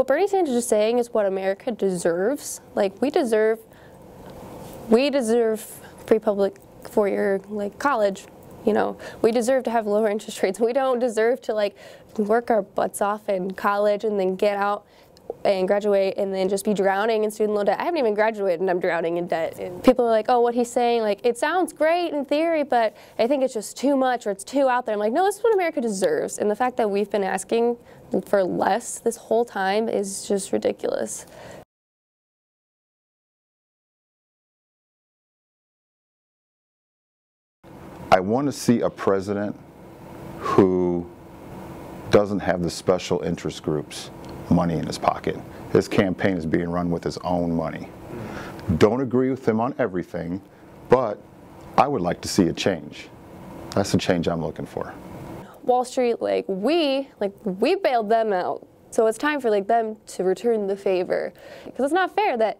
what Bernie Sanders is saying is what America deserves. Like, we deserve free public four-year college. You know, we deserve to have lower interest rates. We don't deserve to work our butts off in college and then get out and graduate and then just be drowning in student loan debt. I haven't even graduated and I'm drowning in debt. And people are like, oh, what he's saying, it sounds great in theory, but I think it's just too much or it's too out there. I'm like, no, this is what America deserves. And the fact that we've been asking for less this whole time is just ridiculous. I want to see a president who doesn't have the special interest groups money in his pocket. His campaign is being run with his own money. Don't agree with him on everything, but I would like to see a change. That's the change I'm looking for. Wall Street, we bailed them out. So it's time for them to return the favor. Because it's not fair that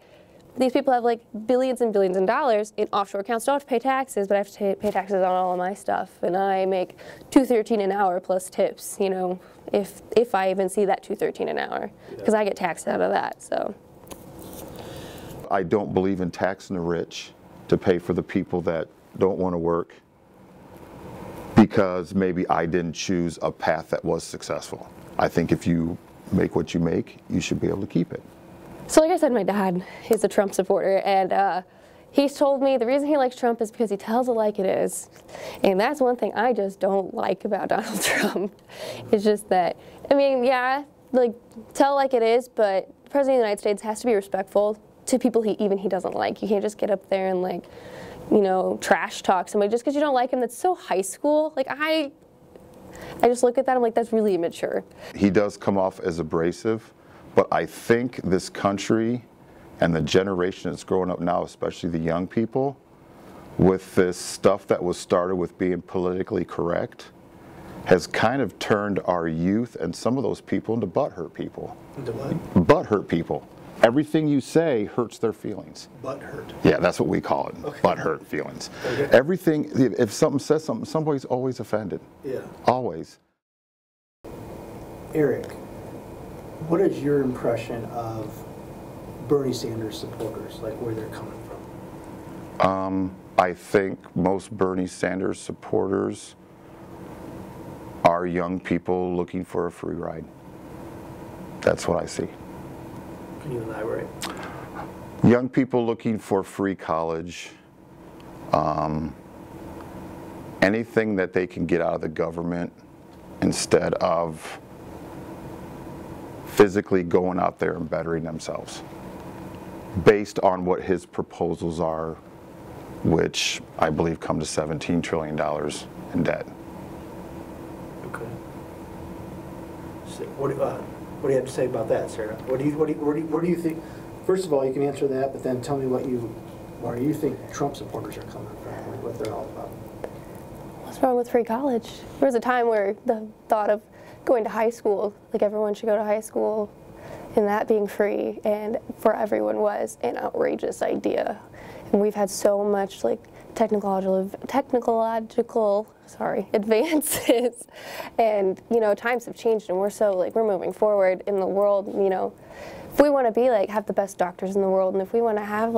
these people have billions and billions of dollars in offshore accounts, don't have to pay taxes, but I have to pay taxes on all of my stuff. And I make $2.13 an hour plus tips, you know, if I even see that $2.13 an hour, because I get taxed out of that. So I don't believe in taxing the rich to pay for the people that don't want to work because maybe I didn't choose a path that was successful. I think if you make what you make, you should be able to keep it. So like I said, my dad is a Trump supporter, and he's told me the reason he likes Trump is because he tells it like it is. And that's one thing I just don't like about Donald Trump. It's just that, I mean, yeah, tell like it is, but the President of the United States has to be respectful to people he doesn't like. You can't just get up there and you know, trash talk somebody just because you don't like him. That's so high school. I just look at that, I'm like, that's really immature. He does come off as abrasive. But I think this country and the generation that's growing up now, especially the young people, with this stuff that was started with being politically correct, has kind of turned our youth and some of those people into butthurt people. Into what? Butthurt people. Everything you say hurts their feelings. Butthurt? Yeah, that's what we call it. Okay. Butthurt feelings. Okay. Everything, if something says something, somebody's always offended. Yeah. Always. Eric, what is your impression of Bernie Sanders supporters, where they're coming from? I think most Bernie Sanders supporters are young people looking for a free ride. That's what I see. Can you elaborate? Young people looking for free college, anything that they can get out of the government instead of physically going out there and bettering themselves based on what his proposals are, which I believe come to $17 trillion in debt. Okay. So what do you have to say about that, Sarah? Where do you think, first of all, you can answer that, but then tell me where you think Trump supporters are coming from, what they're all about. What's wrong with free college? There was a time where the thought of going to high school, everyone should go to high school, and that being free and for everyone was an outrageous idea. And we've had so much technological advances, and you know, times have changed, and we're moving forward in the world. You know, if we want to be have the best doctors in the world, and if we want to have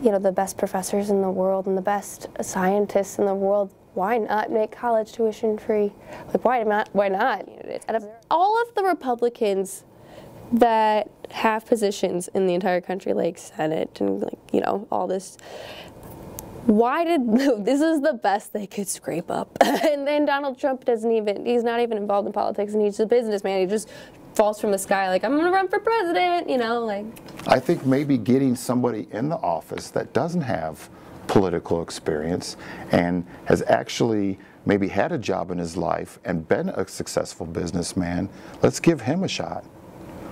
you know, the best professors in the world and the best scientists in the world, why not make college tuition free? Why not? Out of all of the Republicans that have positions in the entire country, Senate and you know, all this, this is the best they could scrape up. And then Donald Trump he's not even involved in politics, and he's a businessman. He just falls from the sky I'm gonna run for president, you know, I think maybe getting somebody in the office that doesn't have political experience and has actually maybe had a job in his life and been a successful businessman, let's give him a shot.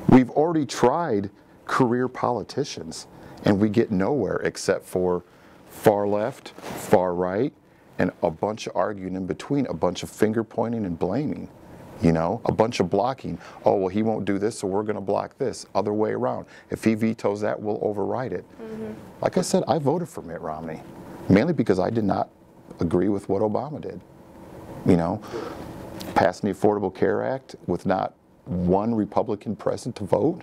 We've already tried career politicians and we get nowhere except for far left, far right, and a bunch of arguing in between, a bunch of finger pointing and blaming. You know, a bunch of blocking. Oh, well, he won't do this, so we're going to block this. Other way around. If he vetoes that, we'll override it. Mm-hmm. Like I said, I voted for Mitt Romney, mainly because I did not agree with what Obama did. You know, passing the Affordable Care Act with not one Republican present to vote.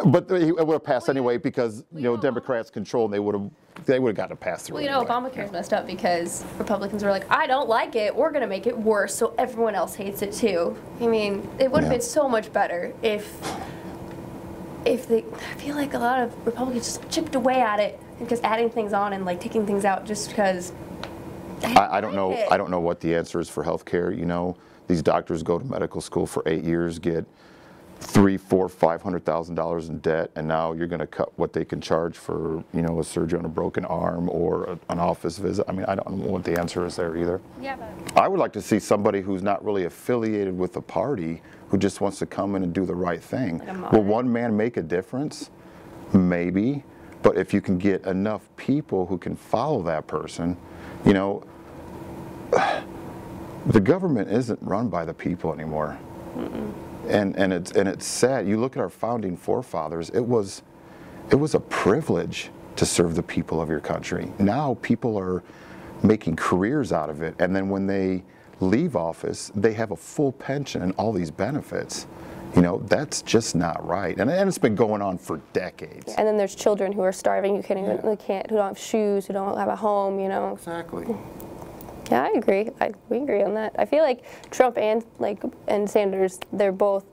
But it would have passed anyway because Democrats control, and they would have got to pass through. Well, Obamacare's messed up because Republicans were like, I don't like it, we're going to make it worse so everyone else hates it too. I mean, it would have been so much better if they, I feel like a lot of Republicans just chipped away at it and just adding things on and like taking things out just because I don't know. I don't know what the answer is for health care. These doctors go to medical school for 8 years, get $300,000, $400,000, $500,000 in debt, and now you're going to cut what they can charge for, a surgery on a broken arm or an office visit. I mean, I don't know what the answer is there either. Yeah, but I would like to see somebody who's not really affiliated with the party, who just wants to come in and do the right thing. Will one man make a difference? Maybe, but if you can get enough people who can follow that person, the government isn't run by the people anymore. And it's sad. You look at our founding forefathers, it was a privilege to serve the people of your country. Now people are making careers out of it, and then when they leave office, they have a full pension and all these benefits. That's just not right. And it's been going on for decades. And then there's children who are starving, who don't have shoes, who don't have a home, Exactly. Yeah, I agree. We agree on that. I feel like Trump and Sanders, they're both,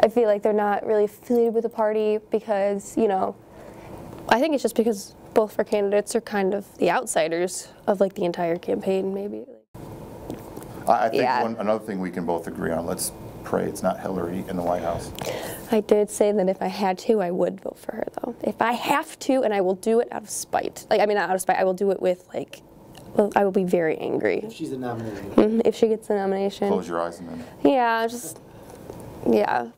I feel like they're not really affiliated with the party because, I think it's just because both of our candidates are kind of the outsiders of like the entire campaign, maybe. I think another thing we can both agree on, let's pray it's not Hillary in the White House. I did say that if I had to, I would vote for her, though. If I have to, and I will do it out of spite. Not out of spite, I will do it with, I will be very angry. If she's the nominee. If she gets the nomination. Close your eyes a minute. Yeah, yeah.